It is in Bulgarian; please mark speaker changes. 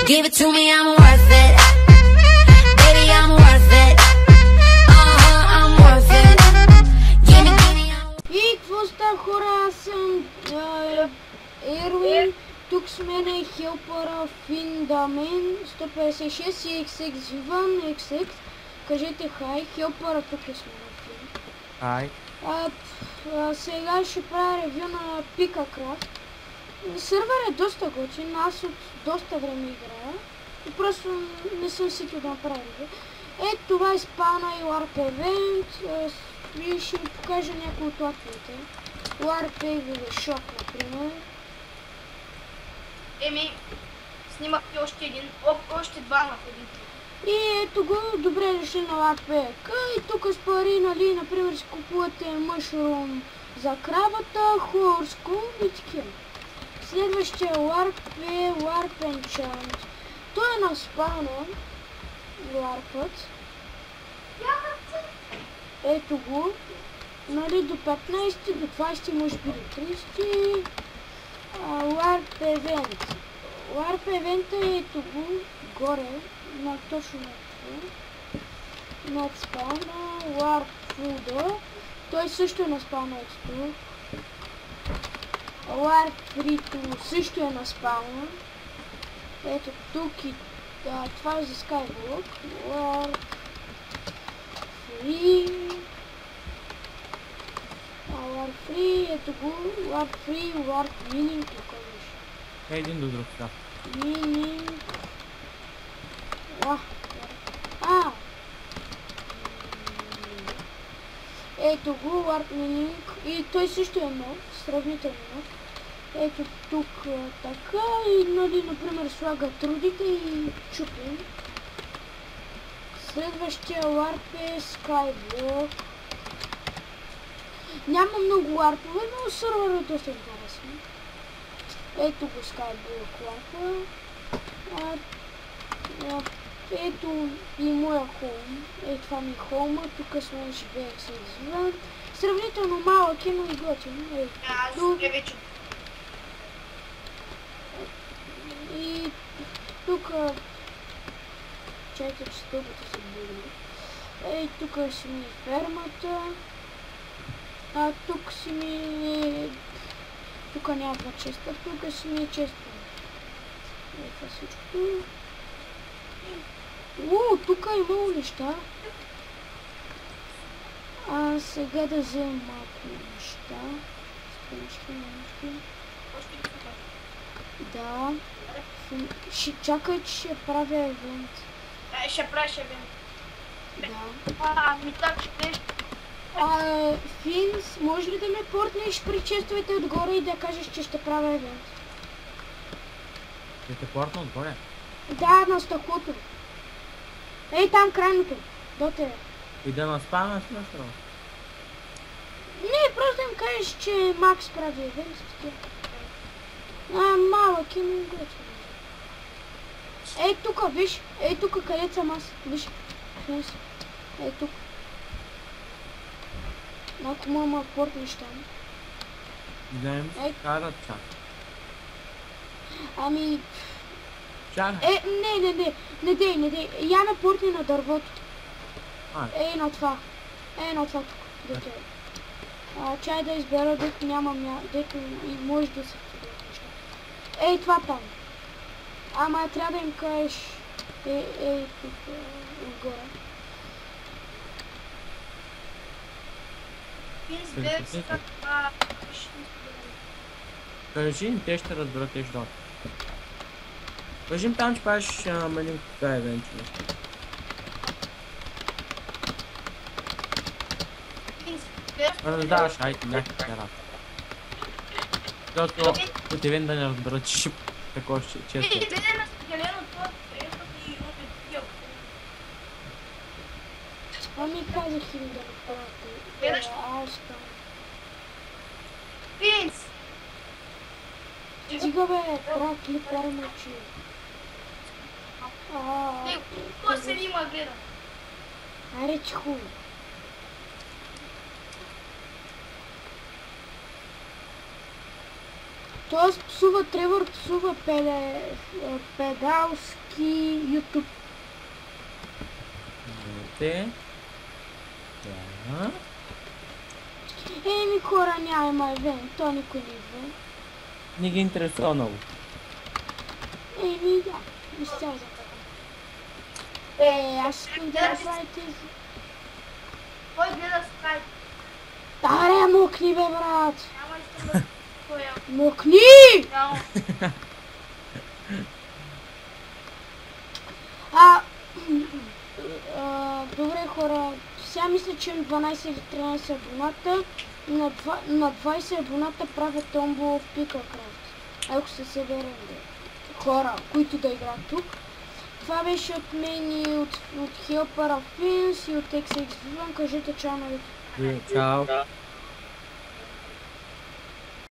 Speaker 1: Give it to me, I'm worth it. Baby, I'm worth it. I'm worth it. Give me,
Speaker 2: И какво става, хора? Аз съм Ервин. Тук с мен е хелпъра Финдамен 156 и XX Иван XX. Кажете хай, хелпъра тук е с мен Фин.
Speaker 3: Хай.
Speaker 2: Сега ще правя ревю на Pika-Craft. Сървър е доста готин, аз от доста време играя и просто не съм сетил да направя ревю. Ето това е спауна и Warp Event и ще ви покажа някои от лаковете. Warp Event Shop, например.
Speaker 4: Снимах и още два на ходите.
Speaker 2: И ето го, добре дошли на Warp. И тук с пари, нали, например, си купувате мъшрум за кравата, хорско и такива. Следващия Warp е Warp Enchant. Той е на спауна, Warpът. Ето го, нали, до 15, до 20, може би до 30. Warp Event. Warp Event е ето го, горе, точно на това. Над спауна, Warp Food. Той също е на спауна ето тук. Warp Free също е на спауна. Ето тук и това е за Skyblock. Warp Free. Warp Free, ето го. Warp Free, Warp Mining тук беше.
Speaker 3: Един до друг, да.
Speaker 2: Mining. Ето го, Warp Mining. И той също е нов, сравнително нов. Ето тук така и, нали, например, слага трудите и чупим. Следващия Warp е Skyblock. Няма много варпове, но сървърът е доста интересен. Ето го Skyblock Warp. Ето и моя хоум. Ето това ми е хоума. Тук с мен живеех с извън. Сравнително малък е, но и готин. И тук чайте, че стълбата се бъде. Ей, тук си ми е фермата. Тук си ми е... Тук няма честа, тук си ми е честа. Ей, това всичко. Тук е много неща. Сега да вземем малко неща. Странички, неща. Да. Чакай, че ще правя евент.
Speaker 4: Ще правиш евент.
Speaker 2: Да.
Speaker 4: Так ще.
Speaker 2: Финс, може ли да ме портнеш при честовете отгоре и да кажеш, че ще правя евент?
Speaker 3: Ще те портна отгоре?
Speaker 2: Да, на стъклото. Ей, там крайното. До тебе.
Speaker 3: И да наспаваме смисъл?
Speaker 2: Не, просто да им кажеш, че Макс прави евент. Малък и много готин. Ей тук, виж. Ей тук, където съм аз. Виж. Ей тук. Ако мама портнеш там.
Speaker 3: Да им карат чак.
Speaker 2: Ами...
Speaker 3: Чакай.
Speaker 2: Не дей. Я ме портни на дървото. Ей на това. Тук. Дето е. Чай да избера, дето няма дето и може да се втори неща. Ей, това там. Ама трябва да им кажеш... Ей, тук, отгоре.
Speaker 3: Кажи им, те ще разберат, те ще дойдат. Кажи им там, че правиш малин това евенче. Раздаваш, айде, някакви хера. Защото от евент да не разберат, че такова ще често.
Speaker 2: Ами казах им да направят. Аз там.
Speaker 4: Принц!
Speaker 2: Стига бе, крак ли парамачи.
Speaker 4: Кой се има гледа?
Speaker 2: Аре, че хубаво. Тоест псува Тревор, псува педалски YouTube.
Speaker 3: Те. Да.
Speaker 2: Еми хора, няма евент, то никой не идва.
Speaker 3: Не ги интересува много.
Speaker 2: Еми да, изцяло за това. Аз искам да направите...
Speaker 4: Кой гледа скайп?
Speaker 2: Аре, мокни бе, брат!
Speaker 4: Няма искам да коя.
Speaker 2: Мокни!
Speaker 4: Няма.
Speaker 2: Добре хора, сега мисля, че имам 12 или 13 абоната. На 20 абоната правя томбо в Picacraft. Ако се съберем хора, които да играят тук. Това беше от мен и от Helper of Fins и от XX Villain. Кажете чао на
Speaker 3: Чао.